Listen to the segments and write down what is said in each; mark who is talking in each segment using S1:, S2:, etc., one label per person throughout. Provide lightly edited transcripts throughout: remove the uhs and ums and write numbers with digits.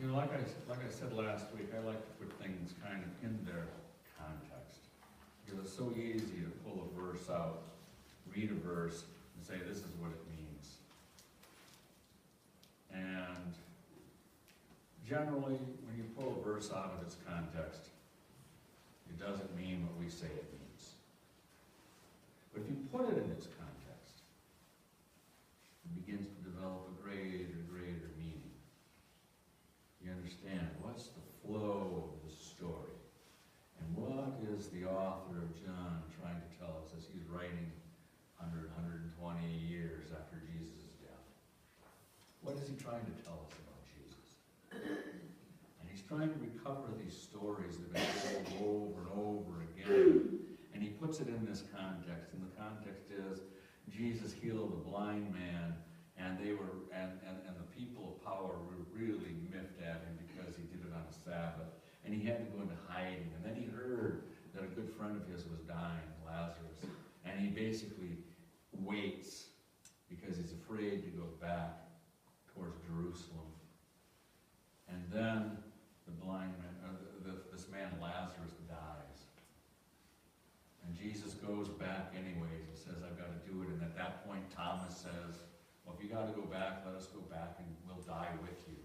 S1: You know, like I said last week, I like to put things kind of in their context. Because it's so easy to pull a verse out, read a verse, and say, this is what it means. And generally, when you pull a verse out of its context, it doesn't mean what we say it means. But if you put it in its context, it begins to develop a greater meaning. You understand what's the flow of the story, and what is the author of John trying to tell us as he's writing 120 years after Jesus' death. What is he trying to tell us about Jesus? And he's trying to recover these stories that have been told over and over again, and he puts it in this context, and the context is Jesus healed a blind man, and they were and the people of power were really miffed at him because he did it on a Sabbath, and he had to go into hiding. And then he heard that a good friend of his was dying, Lazarus, and he basically waits because he's afraid to go back towards Jerusalem. And then the blind man, this man Lazarus dies, and Jesus goes back anyways. He says, "I've got to do it." And at that point, Thomas says, "Well, if you got to go back, let us go back and we'll die with you.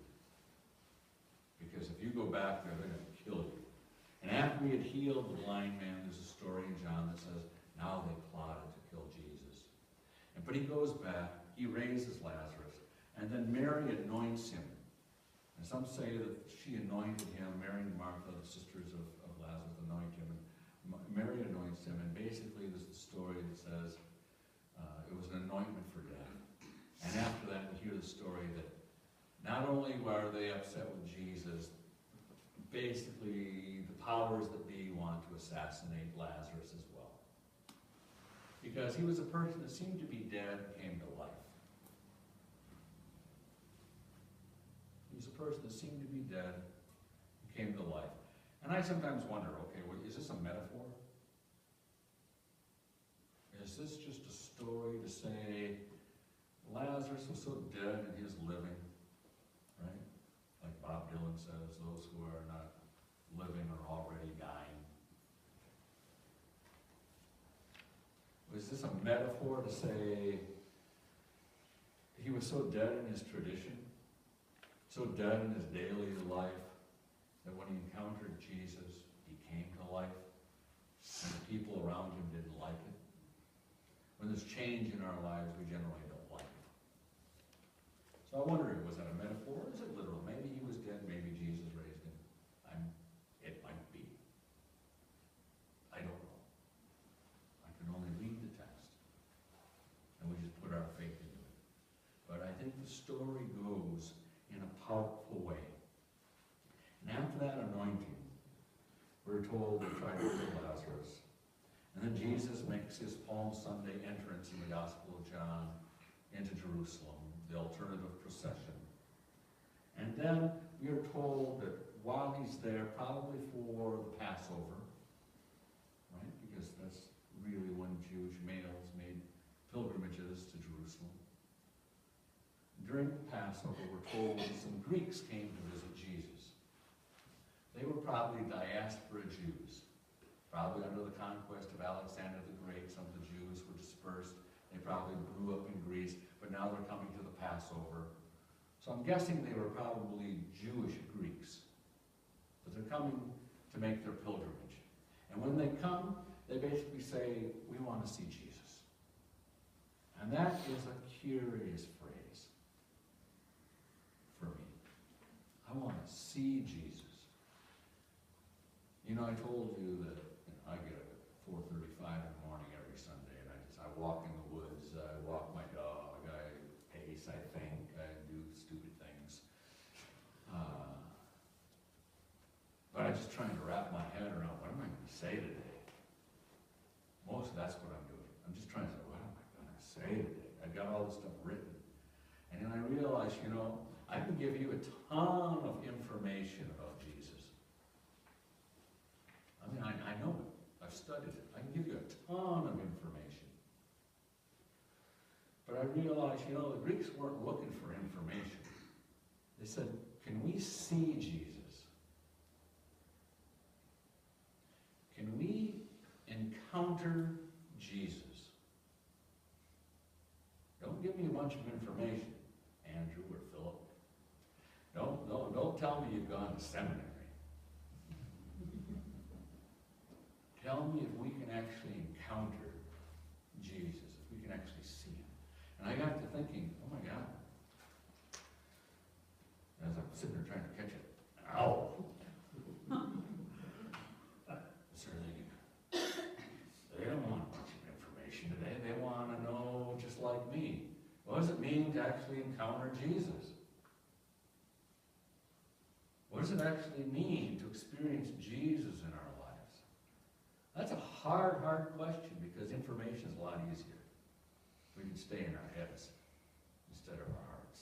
S1: Because if you go back there, they're going to kill you." And after he had healed the blind man, there's a story in John that says, now they plotted to kill Jesus. But he goes back, he raises Lazarus, and then Mary anoints him. And some say that she anointed him, Mary and Martha, the sisters of Lazarus, anoint him. And Mary anoints him, and basically there's a story that says it was an anointment for death. And after that, we hear the story that not only were they upset with Jesus, basically the powers that be want to assassinate Lazarus as well. Because he was a person that seemed to be dead and came to life. He was a person that seemed to be dead and came to life. And I sometimes wonder, okay, well, is this a metaphor? Is this just a story to say Lazarus was so dead in his living, right? Like Bob Dylan says, those who are not living are already dying. Was this a metaphor to say he was so dead in his tradition, so dead in his daily life, that when he encountered Jesus, he came to life, and the people around him didn't like it? When there's change in our lives, we generally don't like it. So I wonder, was that a metaphor or is it literal? Maybe he was dead, maybe Jesus raised him. It might be. I don't know. I can only read the text. And we just put our faith into it. But I think the story goes in a powerful way. And after that anointing, we're told they tried to kill Lazarus. And then Jesus makes his Palm Sunday entrance in the Gospel of John into Jerusalem, the alternative procession. And then we are told that while he's there, probably for the Passover, right? Because that's really when Jewish males made pilgrimages to Jerusalem. During the Passover, we're told that some Greeks came to visit Jesus. They were probably diaspora Jews. Probably under the conquest of Alexander the Great, some of the Jews were dispersed. They probably grew up in Greece, but now they're coming to the Passover. So I'm guessing they were probably Jewish Greeks. But they're coming to make their pilgrimage. And when they come, they basically say, we want to see Jesus. And that is a curious phrase for me. I want to see Jesus. You know, I told you that I get up at 4:35 in the morning every Sunday, and I walk in the woods, I walk my dog, I pace, I think, I do stupid things. But I'm just trying to wrap my head around, what am I going to say today? Most of that's what I'm doing. I'm just trying to say, what am I going to say today? I've got all this stuff written. And then I realize, you know, I can give you a ton of information about Jesus. I mean, I know it. I've studied it. I can give you a ton of information. But I realized, you know, the Greeks weren't looking for information. They said, can we see encounter Jesus. Don't give me a bunch of information, Andrew or Philip. Don't tell me you've gone to seminary. Tell me if we can actually encounter Jesus, if we can actually see him. And I got to thinking, oh my God, as I'm sitting there trying to catch it, ow! Started thinking, they don't want a bunch of information today. They want to know, just like me, what does it mean to actually encounter Jesus? What does it actually mean to experience Jesus in our lives? That's a hard question, because information is a lot easier. We can stay in our heads instead of our hearts.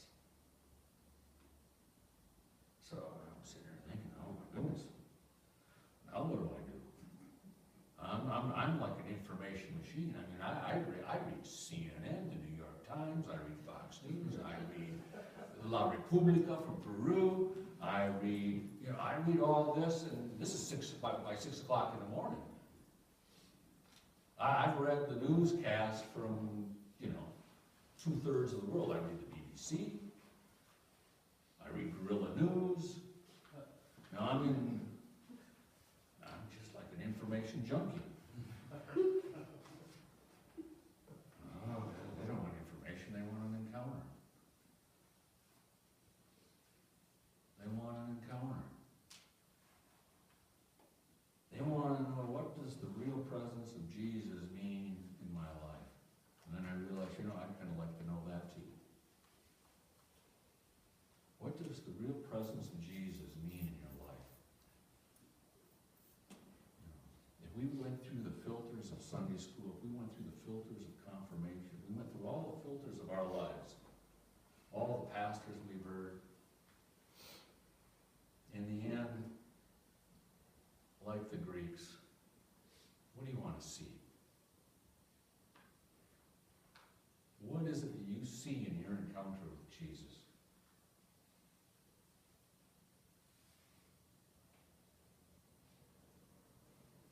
S1: So I'm sitting there thinking, oh my goodness, now what do I do? I'm like an information machine. I mean, I read CNN, the New York Times, I read Fox News, I read La Repubblica from Peru, I read all this, and this is by 6 o'clock in the morning. I've read the newscast from, 2/3 of the world. I read the BBC, I read Guerrilla News. Now, I'm just like an information junkie. Oh, they don't want information, they want an encounter. They want an encounter. They want to know, what does the real presence of Jesus mean in my life? And then I realized, I'd kind of like to know that too. What does the real presence of Jesus mean in your life? If we went through the filters of Sunday school, if we went through the filters of confirmation, if we went through all the filters of our lives, all the pastors we've heard, in the end, like the Greeks, what do you want to see? What is it that you see in your encounter with Jesus?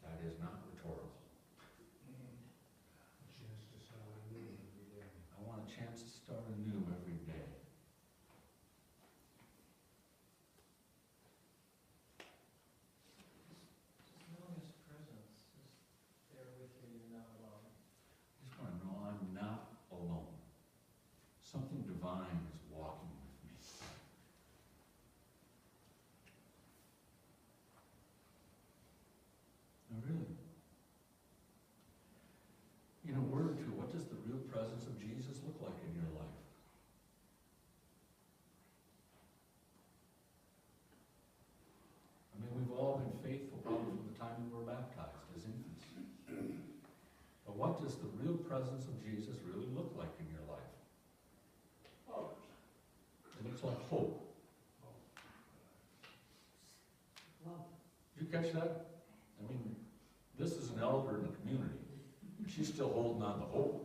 S1: That is not rhetorical.
S2: A chance to start anew every day.
S1: I want a chance to start anew every day.
S3: Just knowing his presence is there with you, you're not alone.
S1: I just want to know I'm not alone. Something divine is walking with me. Now really, word to, what does the real presence of Jesus look like in your life? I mean, we've all been faithful probably from the time we were baptized as infants. But what does the real presence of Jesus really look like in your life? It looks like hope.
S3: Love.
S1: Did you catch that? I mean, this is an elder in the community, and she's still holding on to hope.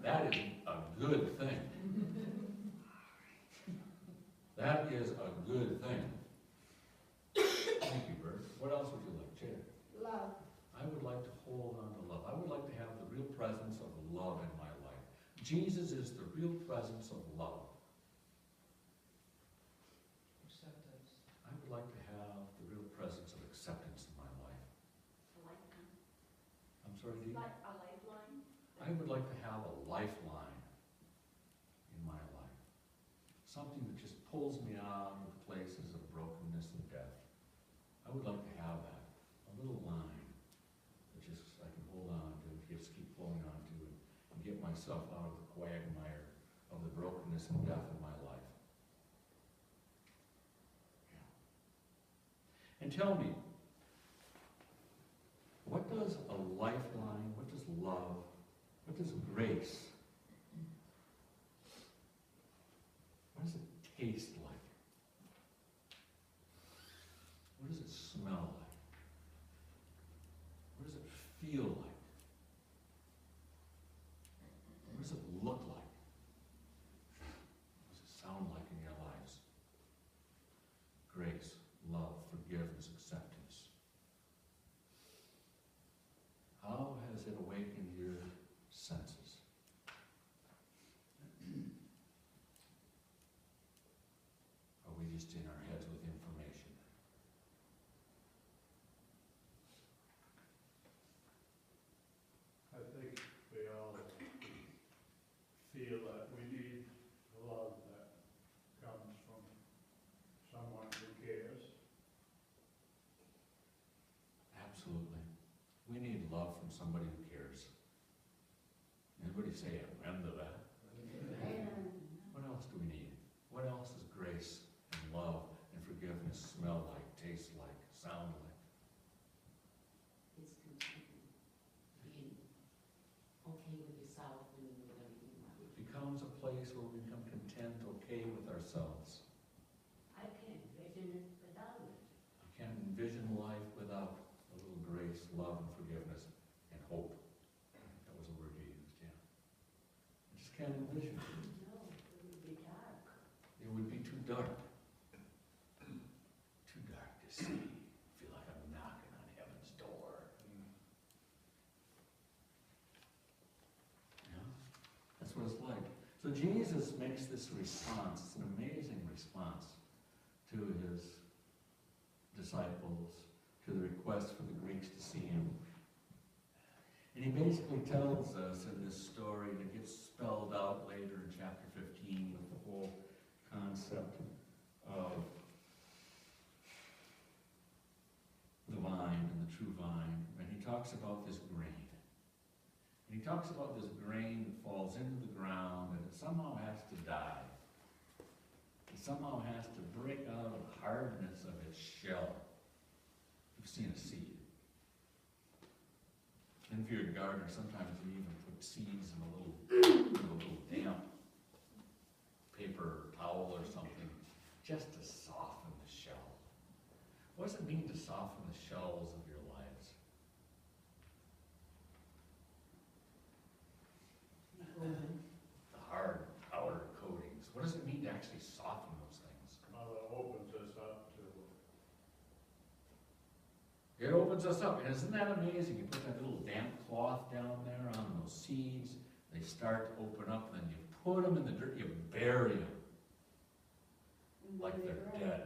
S1: That is a good thing. That is a good thing. Thank you, Bert. What else would you like, Chair?
S4: Love.
S1: I would like to hold on to love. I would like to have the real presence of love in my life. Jesus is the real presence of love.
S3: Acceptance.
S1: I would like to have the real presence of acceptance in my life.
S4: A lifeline.
S1: I'm sorry, Dee?
S4: Like a lifeline.
S1: I would like to have a lifeline in my life. Something that just pulls me out of the places of brokenness and death. I would like to have that. A little line that just I can hold on to, just keep pulling on to, and get myself out of the quagmire of the brokenness and death in my life. Yeah. And tell me, what does a lifeline, what does love, what does grace, what does it taste like? What does it smell like? What does it feel like? What does it look like? What does it sound like in your lives? Grace, love, forgiveness, acceptance. How has somebody who cares. Anybody say amen to that? What else do we need? What else does grace and love and forgiveness smell like, taste like, sound like?
S5: It's contentment. Being okay with yourself and with everything else.
S1: It becomes a place where we become content, okay with ourselves.
S5: I can't envision it without it.
S1: I can't envision life without a little grace, love, and forgiveness, and hope. I think that was a word you used, yeah. I just can't envision it.
S5: No, it would be dark.
S1: It would be too dark. Too dark to see. Feel like I'm knocking on heaven's door. Yeah? That's what it's like. So Jesus makes this response. It's an amazing response to his disciples, to the request for the Greeks to see him. And he basically tells us in this story, and it gets spelled out later in chapter 15 with the whole concept of the vine and the true vine. And he talks about this grain. And he talks about this grain that falls into the ground and it somehow has to die. It somehow has to break out of the hardness of its shell. You've seen a seed. And if you're a gardener, sometimes you even put seeds in a little damp paper towel or something, just to soften the shell. What does it mean to soften the shells of your lives? The hard outer coatings. What does it mean to actually soften those things?
S2: It opens us up to.
S1: It opens us up, and isn't that amazing? You put that little damp cloth down there on those seeds, they start to open up, and then you put them in the dirt, you bury them like they're dead.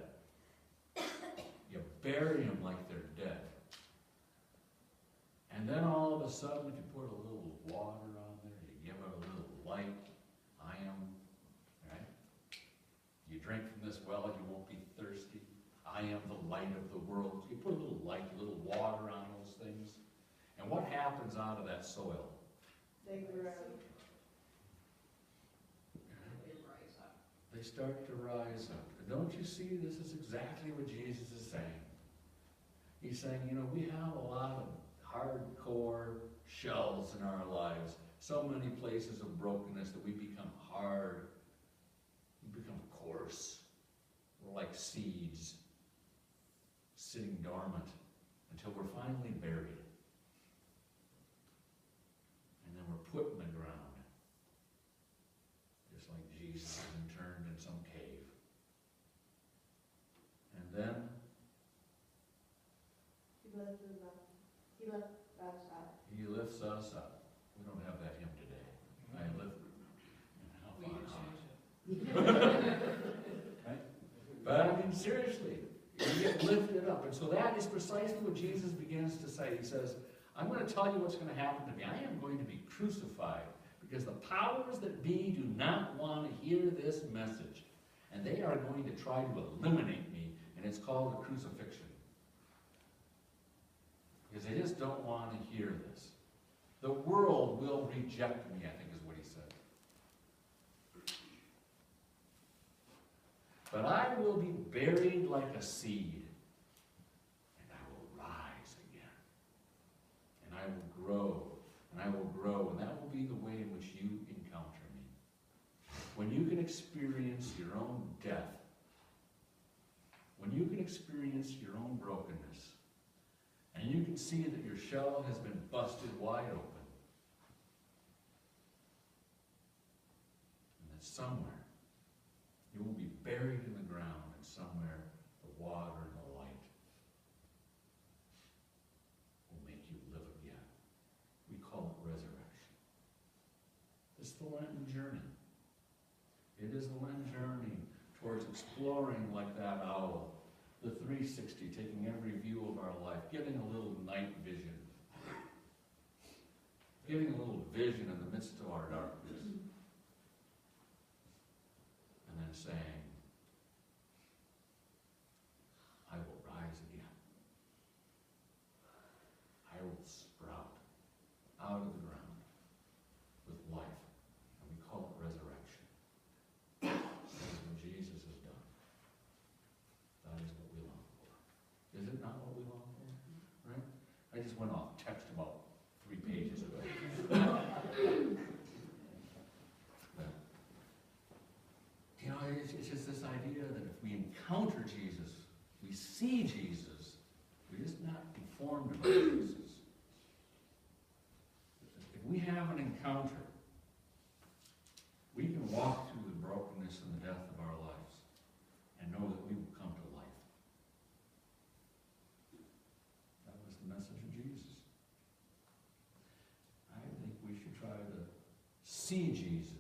S1: You bury them like they're dead. And then all of a sudden, if you put a little water on there, you give it a little light, right? You drink from this well, you won't be thirsty. I am the light of the world. You put a little light, a little water on those things. And what happens out of that soil?
S6: They grow.
S1: They start to rise up. And don't you see, this is exactly what Jesus is saying. He's saying, we have a lot of hardcore shells in our lives. So many places of brokenness that we become hard. We become coarse. We're like seeds sitting dormant until we're finally buried. And then we're put in the ground. Just like Jesus is interned in some cave. And then he lifts us up. We don't have that hymn today. I lift.
S3: We can change it.
S1: Right? But I mean, seriously, you get lifted up. And so that is precisely what Jesus begins to say. He says, I'm going to tell you what's going to happen to me. I am going to be crucified because the powers that be do not want to hear this message. And they are going to try to eliminate me. And it's called the crucifixion. Because they just don't want to hear this. The world will reject me, I think is what he said. But I will be buried like a seed, and I will rise again. And I will grow, and I will grow, and that will be the way in which you encounter me. When you can experience your own death, when you can experience your own brokenness, and you can see that your shell has been busted wide open, and that somewhere you will be buried in the ground, and somewhere the water and the light will make you live again. We call it resurrection. It's the Lenten journey. It is the Lenten journey towards exploring like that owl, the 360, taking every view of our life, getting a little night vision, getting a little vision in the midst of our darkness, and then saying, I will rise again. I will sprout. went off text about 3 pages ago. But, you know, it's just this idea that if we encounter Jesus, we see Jesus, we're just not informed about Jesus. If we have an encounter, we can walk through the brokenness and the death of our lives and know that we will come to life. That was the message of Jesus. I think we should try to see Jesus